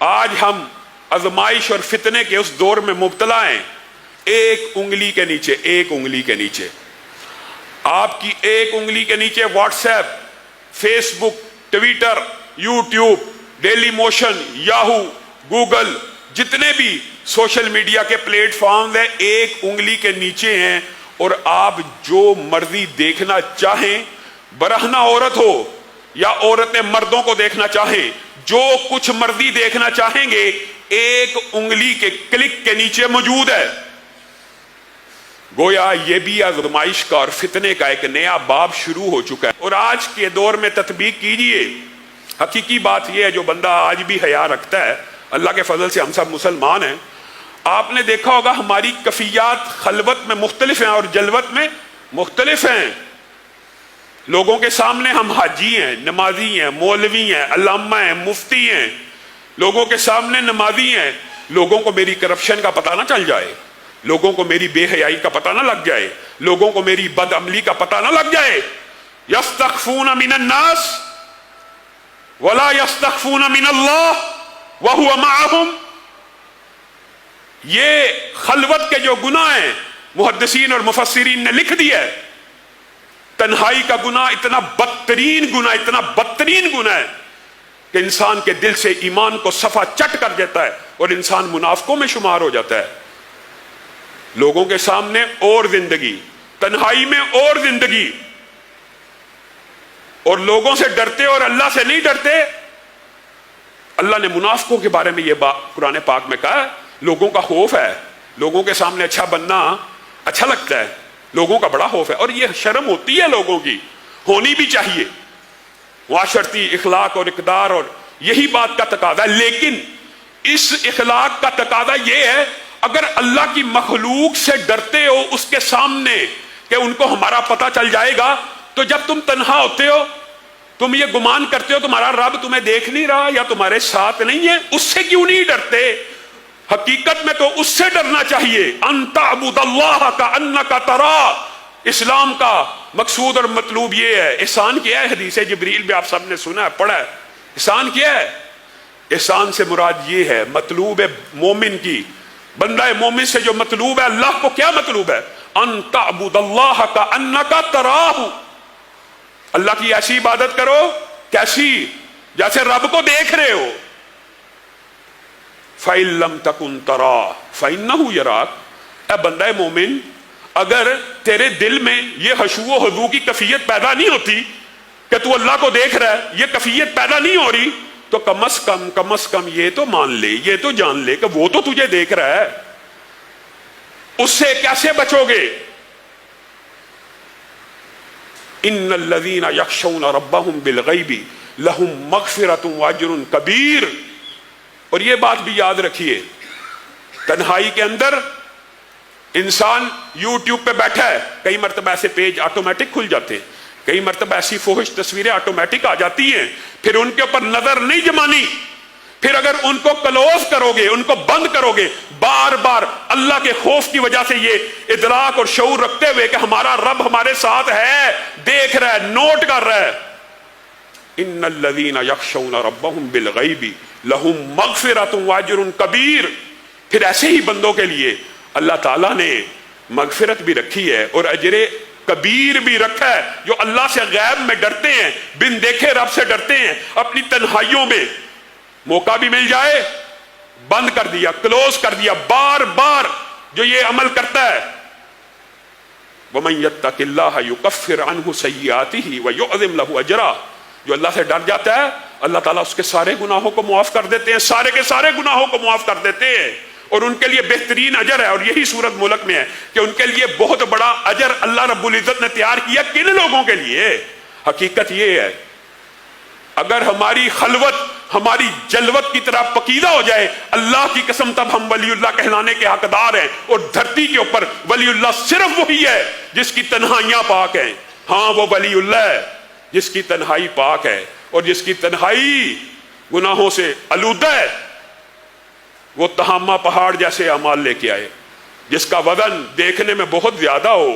آج ہم آزمائش اور فتنے کے اس دور میں مبتلا ہیں. ایک انگلی کے نیچے، ایک انگلی کے نیچے، آپ کی ایک انگلی کے نیچے WhatsApp, Facebook, Twitter, YouTube, Dailymotion, Yahoo, Google, جتنے بھی سوشل میڈیا کے پلیٹ فارم ہیں ایک انگلی کے نیچے ہیں، اور آپ جو مرضی دیکھنا چاہیں، برہنہ عورت ہو یا عورتیں مردوں کو دیکھنا چاہیں، جو کچھ مرضی دیکھنا چاہیں گے ایک انگلی کے کلک کے نیچے موجود ہے. گویا یہ بھی آزمائش کا اور فتنے کا ایک نیا باب شروع ہو چکا ہے. اور آج کے دور میں تطبیق کیجئے. حقیقی بات یہ ہے جو بندہ آج بھی حیا رکھتا ہے، اللہ کے فضل سے ہم سب مسلمان ہیں. آپ نے دیکھا ہوگا ہماری کفیات خلوت میں مختلف ہیں اور جلوت میں مختلف ہیں. لوگوں کے سامنے ہم حاجی ہیں، نمازی ہیں، مولوی ہیں، علامہ ہیں، مفتی ہیں. لوگوں کے سامنے نمازی ہیں، لوگوں کو میری کرپشن کا پتہ نہ چل جائے، لوگوں کو میری بے حیائی کا پتہ نہ لگ جائے، لوگوں کو میری بد عملی کا پتہ نہ لگ جائے. یستخفون من الناس ولا یستخفون من اللہ وہو معہم. یہ خلوت کے جو گناہ ہیں محدثین اور مفسرین نے لکھ دیا ہے. تنہائی کا گناہ اتنا بدترین گناہ، اتنا بدترین گناہ ہے کہ انسان کے دل سے ایمان کو صفا چٹ کر دیتا ہے اور انسان منافقوں میں شمار ہو جاتا ہے. لوگوں کے سامنے اور زندگی، تنہائی میں اور زندگی، اور لوگوں سے ڈرتے اور اللہ سے نہیں ڈرتے. اللہ نے منافقوں کے بارے میں یہ بات قرآن پاک میں کہا ہے، لوگوں کا خوف ہے، لوگوں کے سامنے اچھا بننا اچھا لگتا ہے، لوگوں کا بڑا خوف ہے. اور یہ شرم ہوتی ہے لوگوں کی، ہونی بھی چاہیے، معاشرتی اخلاق اور اقدار، اور یہی بات کا تقاضا ہے. لیکن اس اخلاق کا تقاضا یہ ہے اگر اللہ کی مخلوق سے ڈرتے ہو اس کے سامنے کہ ان کو ہمارا پتہ چل جائے گا، تو جب تم تنہا ہوتے ہو تم یہ گمان کرتے ہو تمہارا رب تمہیں دیکھ نہیں رہا یا تمہارے ساتھ نہیں ہے، اس سے کیوں نہیں ڈرتے؟ حقیقت میں تو اس سے ڈرنا چاہیے. ان تعبد اللہ کانک تراہ. اسلام کا مقصود اور مطلوب یہ ہے. احسان کیا ہے؟ حدیث جبریل بھی آپ سب نے سنا ہے، پڑھا ہے. احسان کیا ہے؟ احسان سے مراد یہ ہے، مطلوب ہے مومن کی، بندہ مومن سے جو مطلوب ہے، اللہ کو کیا مطلوب ہے؟ ان تعبد اللہ کانک تراہ. اللہ کی ایسی عبادت کرو، کیسی؟ جیسے رب کو دیکھ رہے ہو. فَإِن لَمْ تَكُنْ تَرَاهُ فَإِنَّهُ يَرَاكَ. اے بندہ مومن، اگر تیرے دل میں یہ خشوع و خضوع کی کیفیت پیدا نہیں ہوتی کہ تو اللہ کو دیکھ رہا ہے، یہ کیفیت پیدا نہیں ہو رہی، تو کم از کم یہ تو مان لے، یہ تو جان لے کہ وہ تو تجھے دیکھ رہا ہے. اس سے کیسے بچو گے؟ ان الذین یخشون ربهم بالغیب لہم مغفرۃ واجر کبیر. اور یہ بات بھی یاد رکھیے، تنہائی کے اندر انسان یوٹیوب پہ بیٹھا ہے، کئی مرتبہ ایسے پیج آٹومیٹک کھل جاتے ہیں، کئی مرتبہ ایسی فحش تصویریں آٹومیٹک آ جاتی ہیں، پھر ان کے اوپر نظر نہیں جمانی. پھر اگر ان کو کلوز کرو گے، ان کو بند کرو گے، بار بار اللہ کے خوف کی وجہ سے یہ ادراک اور شعور رکھتے ہوئے کہ ہمارا رب ہمارے ساتھ ہے، دیکھ رہا ہے، نوٹ کر رہا ہے. ان الذین یخشون ربهم بالغیب لہم مغفرۃ واجر کبیر. پھر ایسے ہی بندوں کے لیے اللہ تعالیٰ نے مغفرت بھی رکھی ہے اور اجر کبیر بھی رکھا ہے. جو اللہ سے غیب میں ڈرتے ہیں، بن دیکھے رب سے ڈرتے ہیں، اپنی تنہائیوں میں موقع بھی مل جائے بند کر دیا، کلوز کر دیا. بار بار جو یہ عمل کرتا ہے، وَمَن يَتَّقِ اللَّهَ يُكَفِّرْ عَنْهُ سَيِّئَاتِهِ وَيُعْظِمْ لَهُ أَجْرًا. جو اللہ سے ڈر جاتا ہے اللہ تعالیٰ اس کے سارے گناہوں کو معاف کر دیتے ہیں، سارے کے سارے گناہوں کو معاف کر دیتے ہیں، اور ان کے لیے بہترین اجر ہے. اور یہی صورت ملک میں ہے کہ ان کے لیے بہت بڑا اجر اللہ رب العزت نے تیار کیا. کن لوگوں کے لیے؟ حقیقت یہ ہے اگر ہماری خلوت ہماری جلوت کی طرح پکیدہ ہو جائے، اللہ کی قسم تب ہم ولی اللہ کہلانے کے حقدار ہیں. اور دھرتی کے اوپر ولی اللہ صرف وہی ہے جس کی تنہائیاں پاک ہیں. ہاں وہ ولی اللہ ہے جس کی تنہائی پاک ہے اور جس کی تنہائی گناہوں سے آلودہ ہے. وہ تہامہ پہاڑ جیسے اعمال لے کے آئے، جس کا وزن دیکھنے میں بہت زیادہ ہو،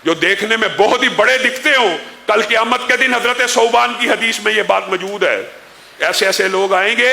جو دیکھنے میں بہت ہی بڑے دکھتے ہوں. کل قیامت کے دن حضرت ثوبان کی حدیث میں یہ بات موجود ہے، ایسے ایسے لوگ آئیں گے